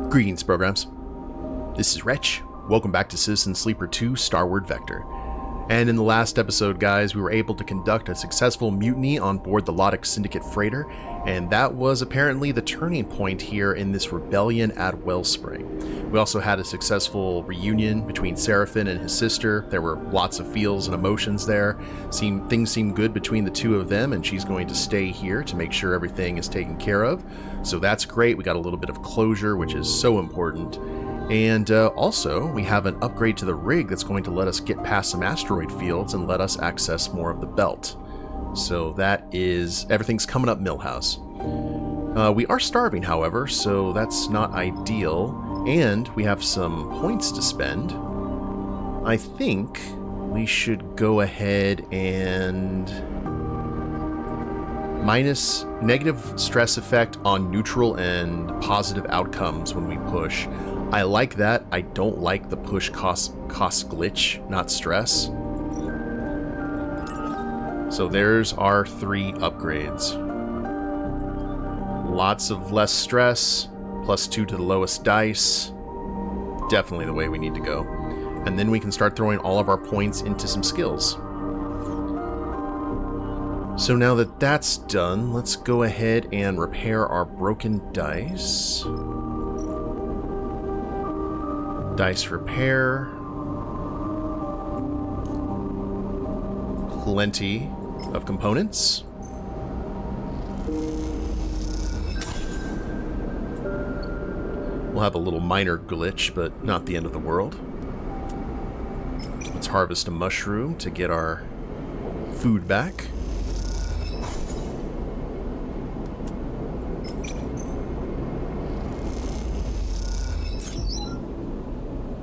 Greetings, programs. This is Wretch. Welcome back to Citizen Sleeper 2 Starward Vector. And in the last episode, guys, we were able to conduct a successful mutiny on board the Lotic Syndicate freighter, and that was apparently the turning point here in this rebellion at Wellspring. We also had a successful reunion between Seraphim and his sister. There were lots of feels and emotions there. Things seem good between the two of them, and she's going to stay here to make sure everything is taken care of. So that's great. We got a little bit of closure, which is so important. And also, we have an upgrade to the rig that's going to let us get past some asteroid fields and let us access more of the belt. So that is, everything's coming up Millhouse. We are starving, however, so that's not ideal. And we have some points to spend. I think we should go ahead and minus negative stress effect on neutral and positive outcomes when we push. I like that. I don't like the push cost glitch, not stress. So there's our 3 upgrades. Lots of less stress, +2 to the lowest dice. Definitely the way we need to go. And then we can start throwing all of our points into some skills. So now that that's done, let's go ahead and repair our broken dice. Dice repair. Plenty of components. We'll have a little minor glitch, but not the end of the world. Let's harvest a mushroom to get our food back.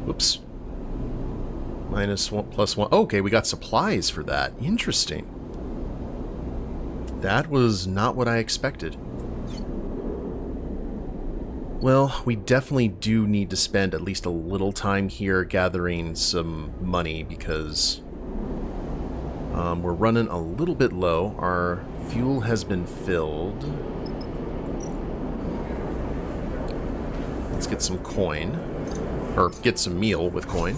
Whoops. -1 +1. Okay, we got supplies for that. Interesting. That was not what I expected. Well, we definitely do need to spend at least a little time here gathering some money because we're running a little bit low. Our fuel has been filled. Let's get some coin. Or get some meal with coin.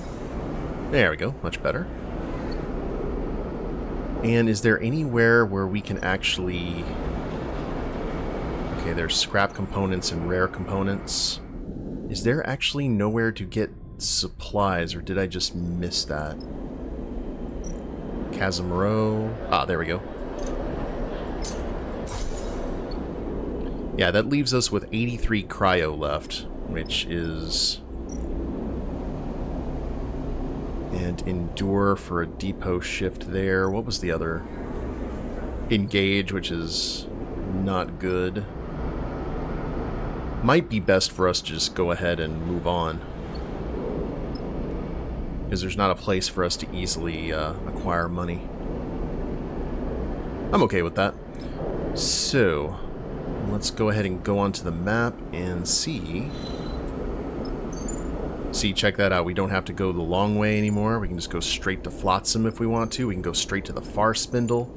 There we go, much better. And is there anywhere where we can actually... Okay, there's scrap components and rare components. Is there actually nowhere to get supplies, or did I just miss that? Chasm Row. Ah, there we go. Yeah, that leaves us with 83 cryo left, which is... And endure for a depot shift there. What was the other? Engage, which is not good. Might be best for us to just go ahead and move on, because there's not a place for us to easily acquire money. I'm okay with that. So, let's go ahead and go onto the map and see... See, check that out. We don't have to go the long way anymore. We can just go straight to Flotsam if we want to. We can go straight to the Far Spindle.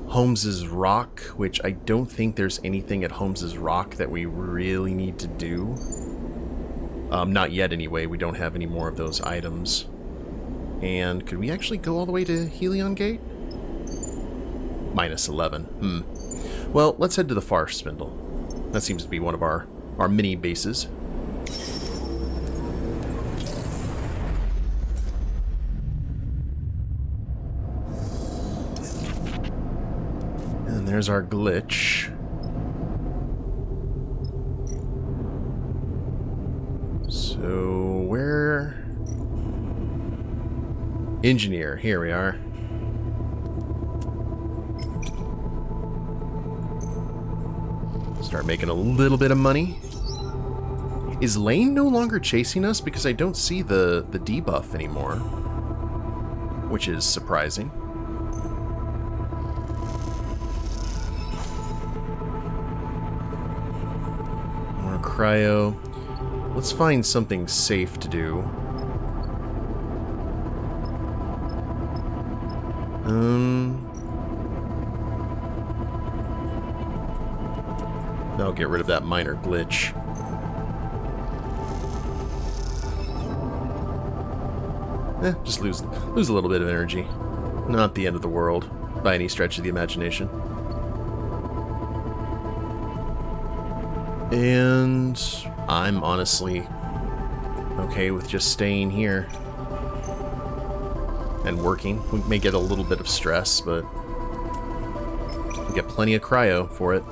Holmes's Rock, which I don't think there's anything at Holmes's Rock that we really need to do. Not yet anyway. We don't have any more of those items. And could we actually go all the way to Helion Gate? -11. Well, let's head to the Far Spindle. That seems to be one of our mini bases. There's our glitch. So, where... Engineer, here we are. Start making a little bit of money. Is Lane no longer chasing us? Because I don't see the debuff anymore. Which is surprising. Cryo. Let's find something safe to do. That'll get rid of that minor glitch. Just lose a little bit of energy. Not the end of the world, by any stretch of the imagination. And I'm honestly okay with just staying here and working. We may get a little bit of stress, but we get plenty of cryo for it.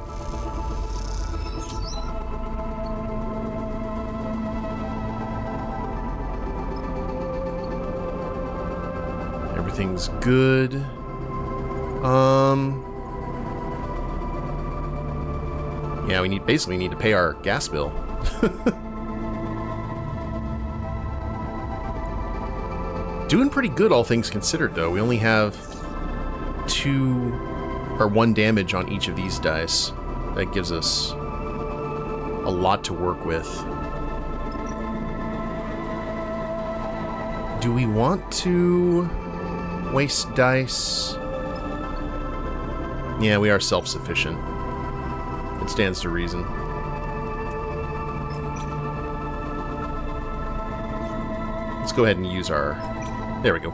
Everything's good. Yeah, we basically need to pay our gas bill. Doing pretty good, all things considered, though. We only have 1 damage on each of these dice. That gives us a lot to work with. Do we want to waste dice? Yeah, we are self-sufficient. It stands to reason. Let's go ahead and use our... There we go.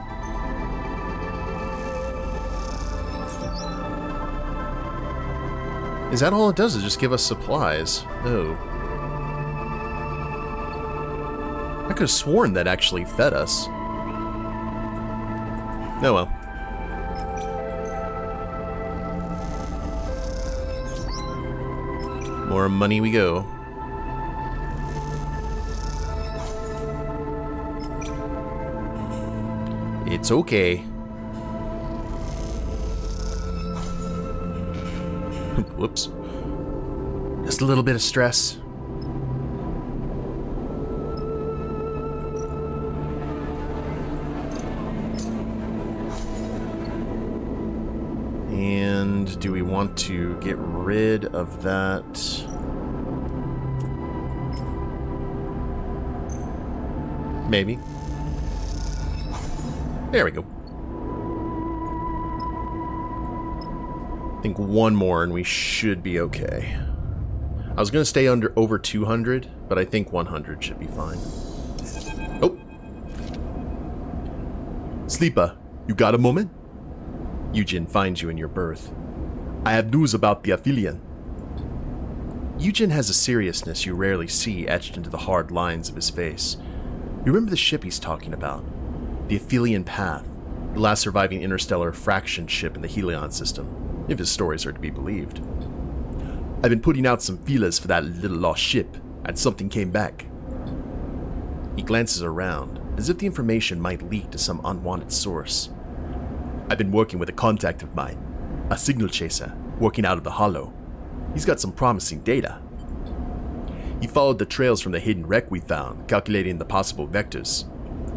Is that all it does? Is just give us supplies? Oh. I could have sworn that actually fed us. Oh well. More money we go. It's okay. Whoops. Just a little bit of stress. And do we want to get rid of that? Maybe. There we go. I think one more and we should be okay. I was going to stay over 200, but I think 100 should be fine. Oh. Sleeper, you got a moment? Eugen finds you in your berth. I have news about the Aphelion. Eugen has a seriousness you rarely see etched into the hard lines of his face. You remember the ship he's talking about? The Aphelion Path, the last surviving interstellar fraction ship in the Helion system, if his stories are to be believed. I've been putting out some feelers for that little lost ship, and something came back. He glances around, as if the information might leak to some unwanted source. I've been working with a contact of mine, a signal chaser, working out of the Hollow. He's got some promising data. He followed the trails from the hidden wreck we found, calculating the possible vectors.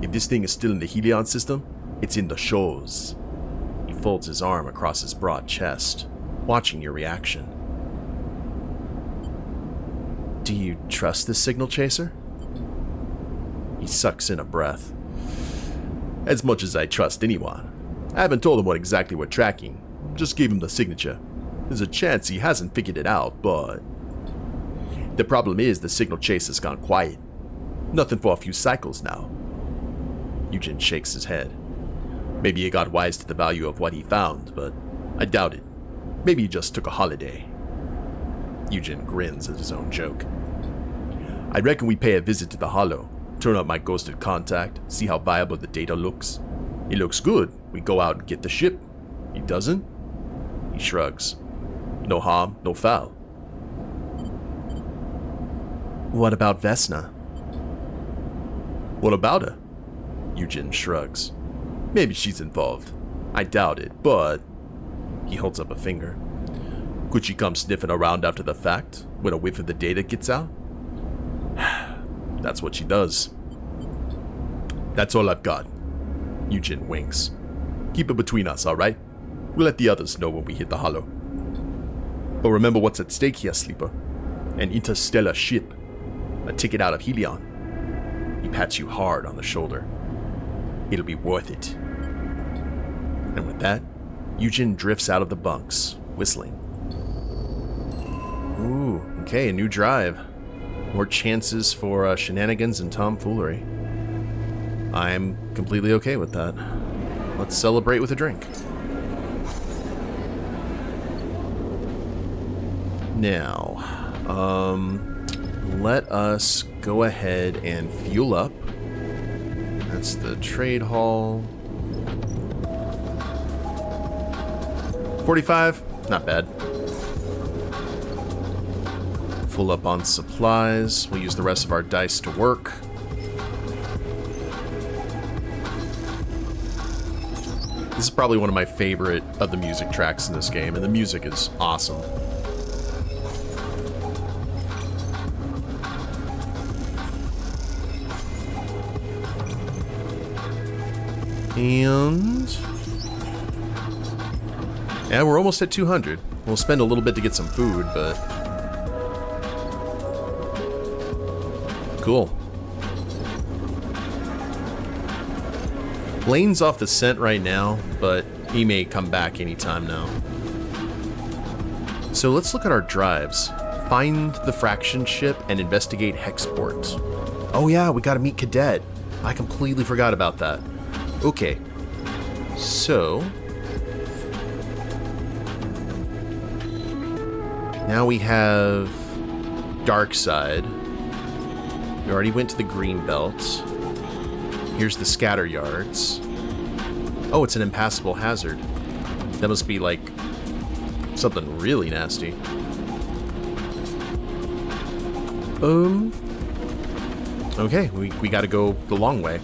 If this thing is still in the Helion system, it's in the shoals. He folds his arm across his broad chest, watching your reaction. Do you trust this signal chaser? He sucks in a breath. As much as I trust anyone. I haven't told him what exactly we're tracking, just gave him the signature. There's a chance he hasn't figured it out, but... The problem is the signal chaser's gone quiet. Nothing for a few cycles now. Eugen shakes his head. Maybe he got wise to the value of what he found, but I doubt it. Maybe he just took a holiday. Eugen grins at his own joke. I reckon we pay a visit to the Hollow, turn up my ghosted contact, see how viable the data looks. It looks good, we go out and get the ship. He doesn't? He shrugs. No harm, no foul. What about Vesna? What about her? Eugen shrugs. Maybe she's involved. I doubt it, but... He holds up a finger. Could she come sniffing around after the fact, when a whiff of the data gets out? That's what she does. That's all I've got. Eugen winks. Keep it between us, alright? We'll let the others know when we hit the Hollow. But remember what's at stake here, Sleeper. An interstellar ship. A ticket out of Helion. He pats you hard on the shoulder. It'll be worth it. And with that, Eugen drifts out of the bunks, whistling. Ooh, okay, a new drive. More chances for shenanigans and tomfoolery. I'm completely okay with that. Let's celebrate with a drink. Now, let us go ahead and fuel up. That's the trade hall. 45, not bad. Full up on supplies. We'll use the rest of our dice to work. This is probably one of my favorite of the music tracks in this game, and the music is awesome. And yeah, we're almost at 200. We'll spend a little bit to get some food, but cool. Blaine's off the scent right now, but he may come back anytime now. So let's look at our drives. Find the fraction ship and investigate Hexport. Oh yeah, we gotta meet Cadet. I completely forgot about that. Okay, so now we have Dark Side. We already went to the green belt. Here's the scatter yards. Oh, it's an impassable hazard. That must be like something really nasty. Okay, we gotta go the long way.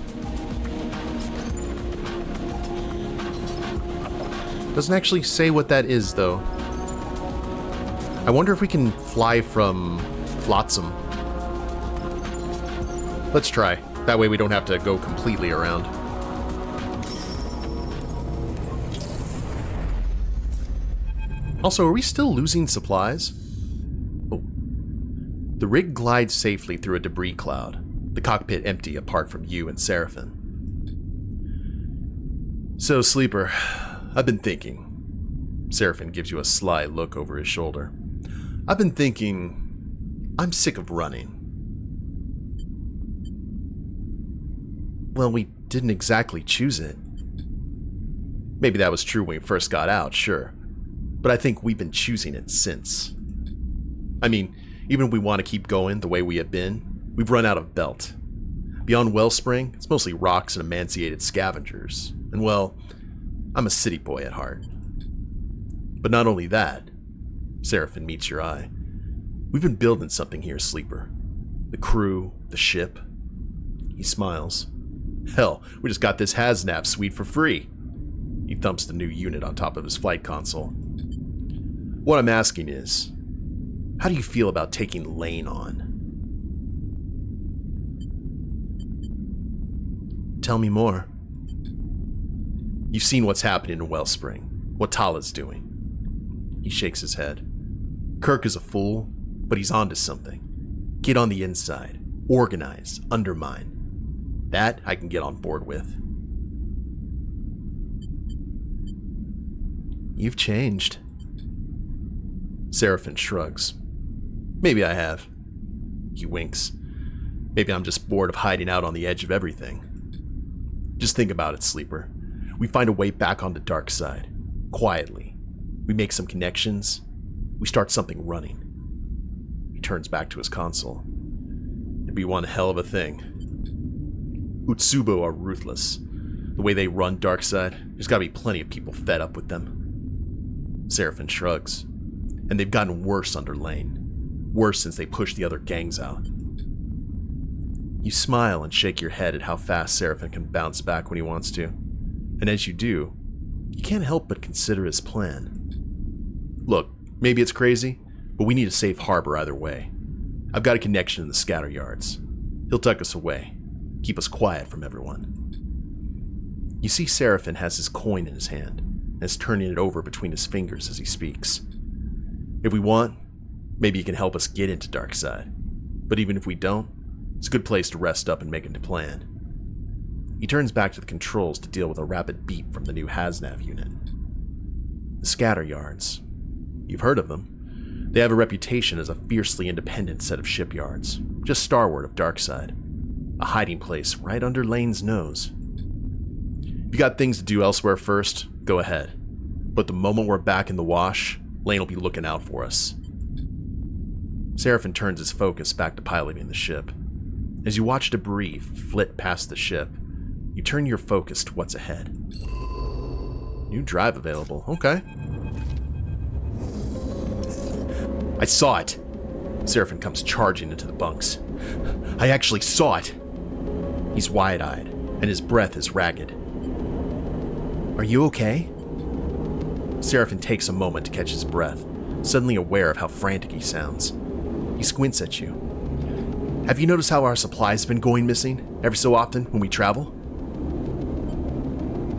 Doesn't actually say what that is, though. I wonder if we can fly from Flotsam. Let's try. That way we don't have to go completely around. Also, are we still losing supplies? Oh. The rig glides safely through a debris cloud, the cockpit empty apart from you and Seraphin. So, Sleeper, I've been thinking. Seraphin gives you a sly look over his shoulder. I've been thinking, I'm sick of running. Well, we didn't exactly choose it. Maybe that was true when we first got out, sure. But I think we've been choosing it since. I mean, even if we want to keep going the way we have been, we've run out of belt. Beyond Wellspring, it's mostly rocks and emaciated scavengers. And well, I'm a city boy at heart. But not only that, Seraphin meets your eye. We've been building something here, Sleeper. The crew, the ship. He smiles. Hell, we just got this HasNav suite for free. He thumps the new unit on top of his flight console. What I'm asking is, how do you feel about taking Lane on? Tell me more. You've seen what's happening in Wellspring, what Tala's doing. He shakes his head. Kirk is a fool, but he's onto something. Get on the inside, organize, undermine. That I can get on board with. You've changed. Seraphin shrugs. Maybe I have. He winks. Maybe I'm just bored of hiding out on the edge of everything. Just think about it, Sleeper. We find a way back on the dark side. Quietly. We make some connections. We start something running. He turns back to his console. It'd be one hell of a thing. Utsubo are ruthless. The way they run Darkside, there's gotta be plenty of people fed up with them. Seraphin shrugs. And they've gotten worse under Lane. Worse since they pushed the other gangs out. You smile and shake your head at how fast Seraphin can bounce back when he wants to. And as you do, you can't help but consider his plan. Look, maybe it's crazy, but we need a safe harbor either way. I've got a connection in the scatter yards. He'll tuck us away. Keep us quiet from everyone. You see Seraphin has his coin in his hand, and is turning it over between his fingers as he speaks. If we want, maybe you can help us get into Darkside. But even if we don't, it's a good place to rest up and make a plan. He turns back to the controls to deal with a rapid beep from the new HasNav unit. The scatter yards. You've heard of them. They have a reputation as a fiercely independent set of shipyards, just Starward of Darkside. a hiding place right under Lane's nose. If you got things to do elsewhere first, go ahead. But the moment we're back in the wash, Lane will be looking out for us. Seraphin turns his focus back to piloting the ship. As you watch debris flit past the ship, you turn your focus to what's ahead. New drive available. Okay. I saw it. Seraphin comes charging into the bunks. I actually saw it. He's wide-eyed, and his breath is ragged. Are you okay? Seraphin takes a moment to catch his breath, suddenly aware of how frantic he sounds. He squints at you. Have you noticed how our supplies have been going missing every so often when we travel?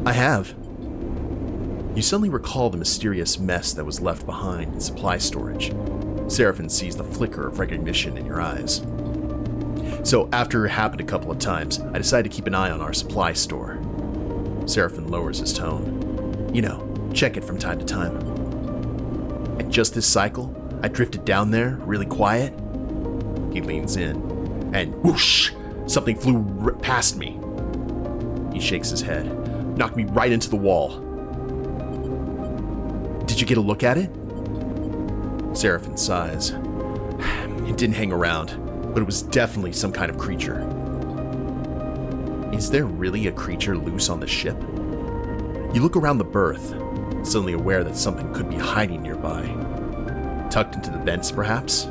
I have. You suddenly recall the mysterious mess that was left behind in supply storage. Seraphin sees the flicker of recognition in your eyes. So after it happened a couple of times, I decided to keep an eye on our supply store. Seraphin lowers his tone. You know, check it from time to time. And just this cycle, I drifted down there, really quiet. He leans in, and whoosh, something flew past me. He shakes his head, knocked me right into the wall. Did you get a look at it? Seraphin sighs. It didn't hang around, but it was definitely some kind of creature. Is there really a creature loose on the ship? You look around the berth, suddenly aware that something could be hiding nearby. Tucked into the vents, perhaps?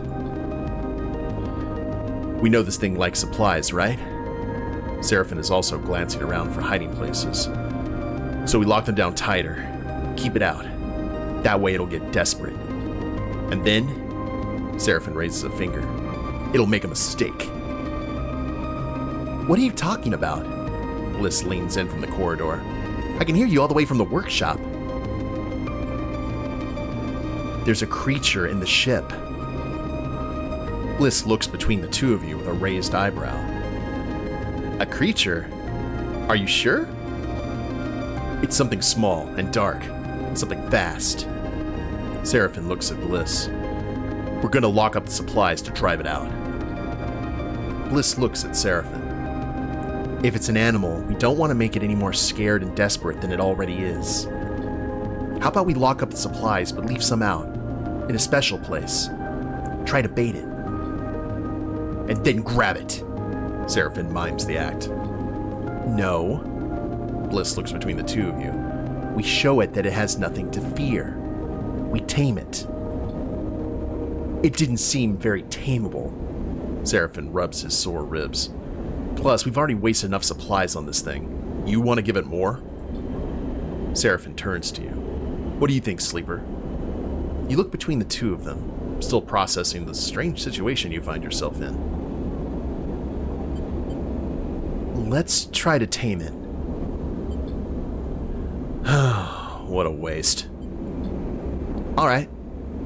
We know this thing likes supplies, right? Seraphin is also glancing around for hiding places. So we lock them down tighter. Keep it out. That way it'll get desperate. And then, Seraphin raises a finger. It'll make a mistake. What are you talking about? Bliss leans in from the corridor. I can hear you all the way from the workshop. There's a creature in the ship. Bliss looks between the two of you with a raised eyebrow. A creature? Are you sure? It's something small and dark. Something fast. Seraphin looks at Bliss. We're gonna lock up the supplies to drive it out. Bliss looks at Seraphin. If it's an animal, we don't want to make it any more scared and desperate than it already is. How about we lock up the supplies but leave some out, in a special place? Try to bait it. And then grab it. Seraphin mimes the act. No. Bliss looks between the two of you. We show it that it has nothing to fear. We tame it. It didn't seem very tameable. Seraphin rubs his sore ribs. Plus, we've already wasted enough supplies on this thing. You want to give it more? Seraphin turns to you. What do you think, Sleeper? You look between the two of them, still processing the strange situation you find yourself in. Let's try to tame it. What a waste. Alright,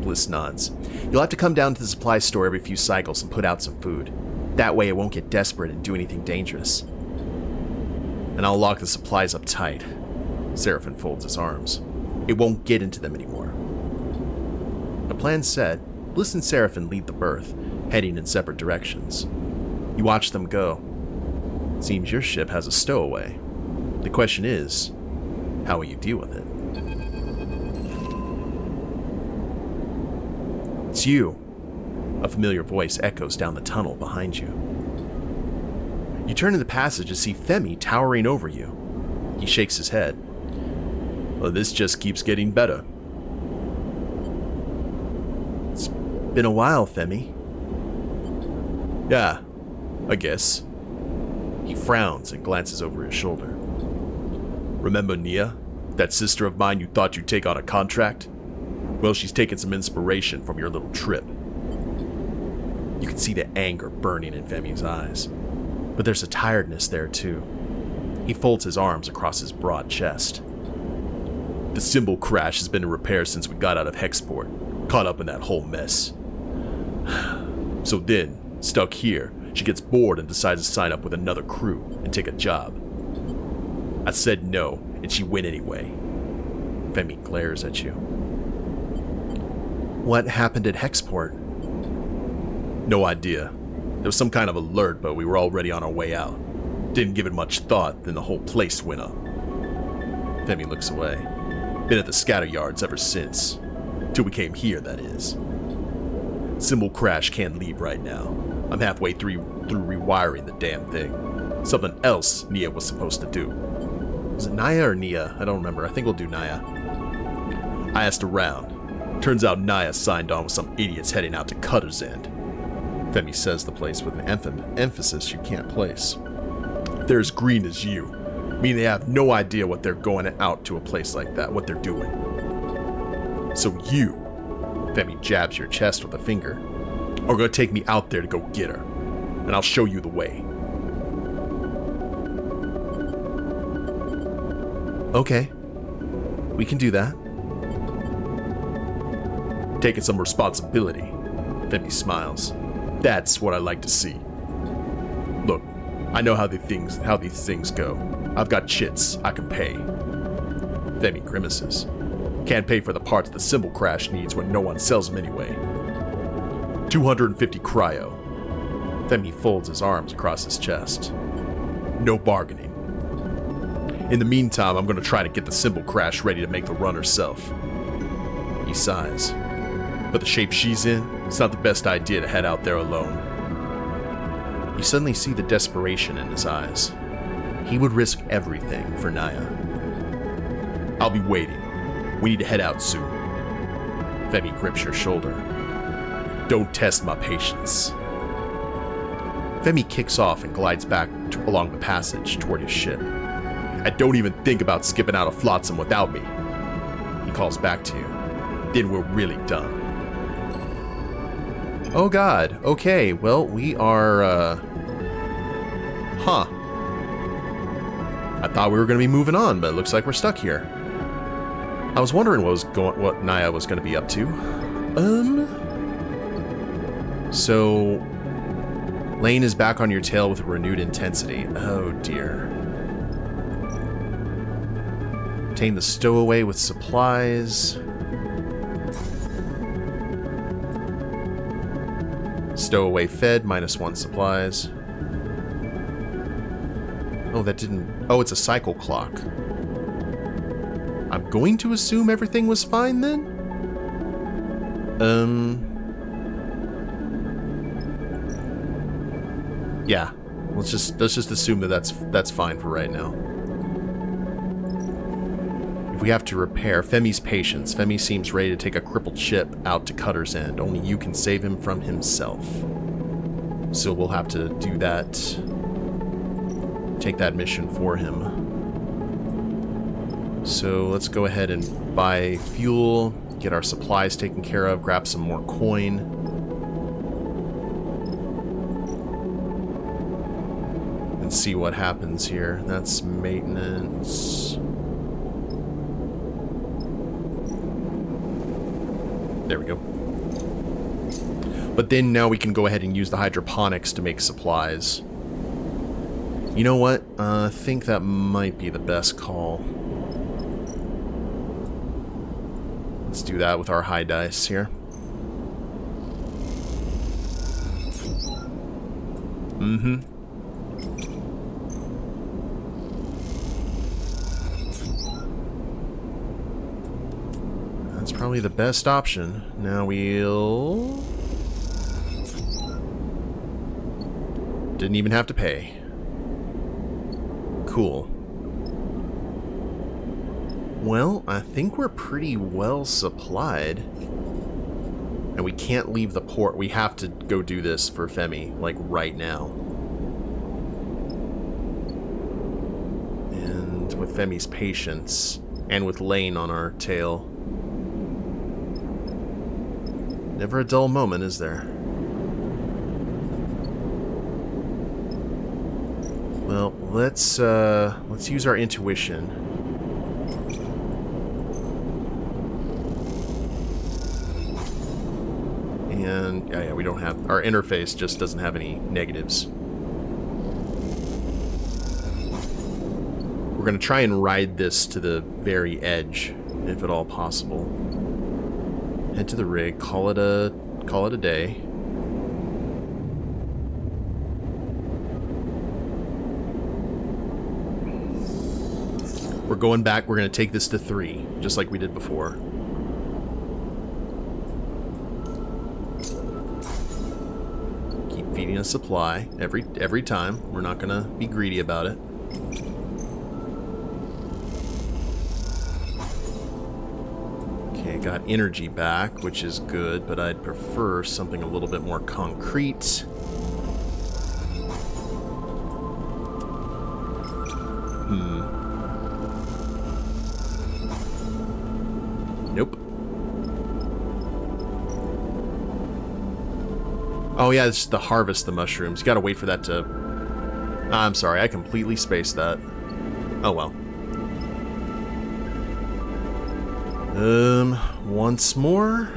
Bliss nods. You'll have to come down to the supply store every few cycles and put out some food. That way it won't get desperate and do anything dangerous. And I'll lock the supplies up tight. Seraphin folds his arms. It won't get into them anymore. The plan set, Bliss and Seraphin lead the berth, heading in separate directions. You watch them go. Seems your ship has a stowaway. The question is, how will you deal with it? It's you. A familiar voice echoes down the tunnel behind you. You turn in the passage to see Femi towering over you. He shakes his head. Well, this just keeps getting better. It's been a while, Femi. Yeah, I guess. He frowns and glances over his shoulder. Remember Nia? That sister of mine you thought you'd take on a contract? Well, she's taken some inspiration from your little trip. You can see the anger burning in Femi's eyes, but there's a tiredness there too. He folds his arms across his broad chest. The symbol crash has been in repair since we got out of Hexport, caught up in that whole mess. So then, stuck here, she gets bored and decides to sign up with another crew and take a job. I said no, and she went anyway. Femi glares at you. What happened at Hexport? No idea. was some kind of alert, but we were already on our way out. Didn't give it much thought, then the whole place went up. Femi looks away. Been at the scatter yards ever since. Till we came here, that is. Symbol crash can't leave right now. I'm halfway through rewiring the damn thing. Something else Nia was supposed to do. Was it Naya or Nia? I don't remember. I think we'll do Naya. I asked around. Turns out Naya signed on with some idiots heading out to Cutter's End. Femi says the place with an emphasis you can't place. They're as green as you. Meaning they have no idea what they're going out to a place like that, what they're doing. So you, Femi jabs your chest with a finger, are going to take me out there to go get her. And I'll show you the way. Okay. We can do that. Taking some responsibility. Femi smiles. That's what I like to see. Look, I know how these things go. I've got chits. I can pay. Femi grimaces. Can't pay for the parts the symbol crash needs when no one sells them anyway. 250 cryo. Femi folds his arms across his chest. No bargaining. In the meantime, I'm going to try to get the symbol crash ready to make the run herself. He sighs. But the shape she's in, it's not the best idea to head out there alone. You suddenly see the desperation in his eyes. He would risk everything for Naya. I'll be waiting. We need to head out soon. Femi grips your shoulder. Don't test my patience. Femi kicks off and glides back along the passage toward his ship. And don't even think about skipping out of Flotsam without me. He calls back to you. Then we're really done. Oh god. Okay, well, we are, Huh. I thought we were going to be moving on, but it looks like we're stuck here. I was wondering what Naya was going to be up to. So... Lane is back on your tail with renewed intensity. Oh dear. Obtain the stowaway with supplies. Stowaway fed, -1 supplies. Oh, that didn't... Oh, it's a cycle clock. I'm going to assume everything was fine then? Yeah. Let's just assume that that's fine for right now. If we have to repair Femi's patience, Femi seems ready to take a crippled ship out to Cutter's End. Only you can save him from himself. So we'll have to do that. Take that mission for him. So let's go ahead and buy fuel, get our supplies taken care of, grab some more coin. And see what happens here. That's maintenance. There we go. But then now we can go ahead and use the hydroponics to make supplies. You know what? I think that might be the best call. Let's do that with our high dice here. That's probably the best option. Now we'll... Didn't even have to pay. Cool. Well, I think we're pretty well supplied. And we can't leave the port. We have to go do this for Femi, like, right now. And with Femi's patience, and with Lane on our tail. Never a dull moment, is there? Well, let's use our intuition. And yeah, we don't have... Our interface just doesn't have any negatives. We're going to try and ride this to the very edge, if at all possible. Head to the rig, call it a day. We're going back. We're going to take this to 3, just like we did before. Keep feeding us supply every time. We're not going to be greedy about it. Okay, got energy back, which is good, but I'd prefer something a little bit more concrete. Nope. Oh yeah, it's the harvest the mushrooms. You gotta wait for that to... I'm sorry, I completely spaced that. Oh well. Once more.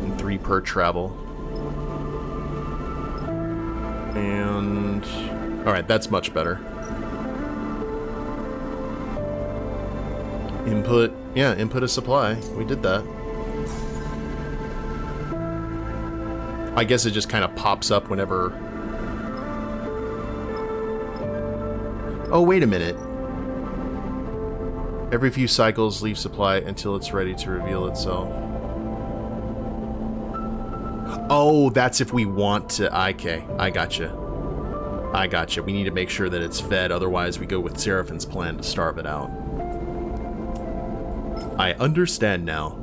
And 3 per travel. And... alright, that's much better. Input... yeah, input a supply. We did that. I guess it just kind of pops up whenever... oh, wait a minute. Every few cycles, leave supply until it's ready to reveal itself. Oh, that's if we want to... okay, I gotcha. I gotcha. We need to make sure that it's fed, otherwise we go with Seraphin's plan to starve it out. I understand now.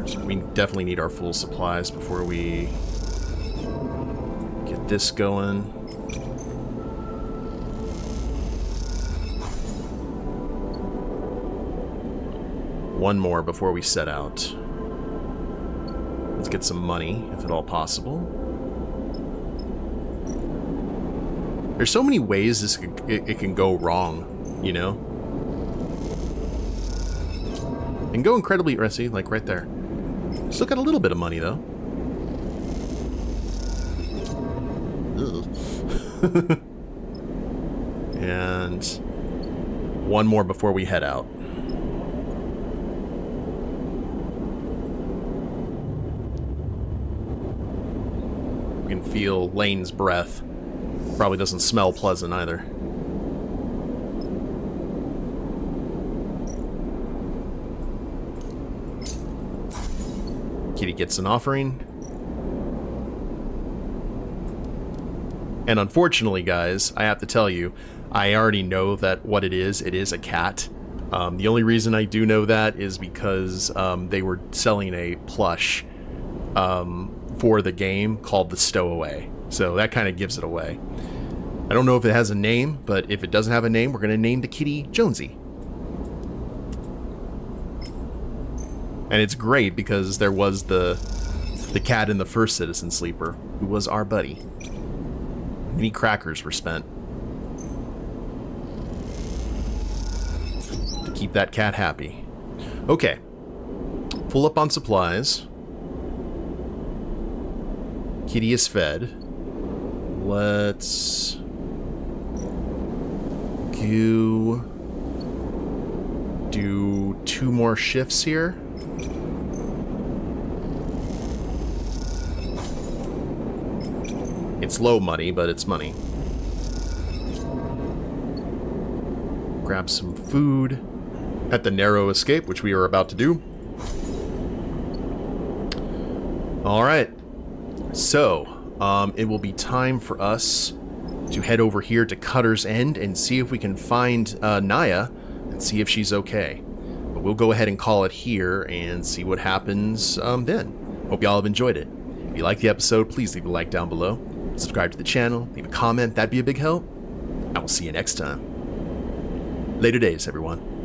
So we definitely need our full supplies before we get this going. One more before we set out. Let's get some money, if at all possible. There's so many ways it can go wrong, you know? It can go incredibly risky, like right there. Still got a little bit of money, though. And one more before we head out. We can feel Lane's breath. Probably doesn't smell pleasant either. Kitty gets an offering. And unfortunately, guys, I have to tell you, I already know that what it is a cat. The only reason I do know that is because they were selling a plush for the game called the Stowaway. So that kind of gives it away. I don't know if it has a name, but if it doesn't have a name, we're going to name the kitty Jonesy. And it's great because there was the cat in the first Citizen Sleeper, who was our buddy. Many crackers were spent to keep that cat happy. Okay. Full up on supplies. Kitty is fed. Let's do 2 more shifts here. It's low money, but it's money. Grab some food at the narrow escape, which we are about to do. Alright. So, it will be time for us to head over here to Cutter's End and see if we can find Naya and see if she's okay. But we'll go ahead and call it here and see what happens then. Hope y'all have enjoyed it. If you liked the episode, please leave a like down below. Subscribe to the channel, leave a comment, that'd be a big help. I will see you next time. Later days, everyone.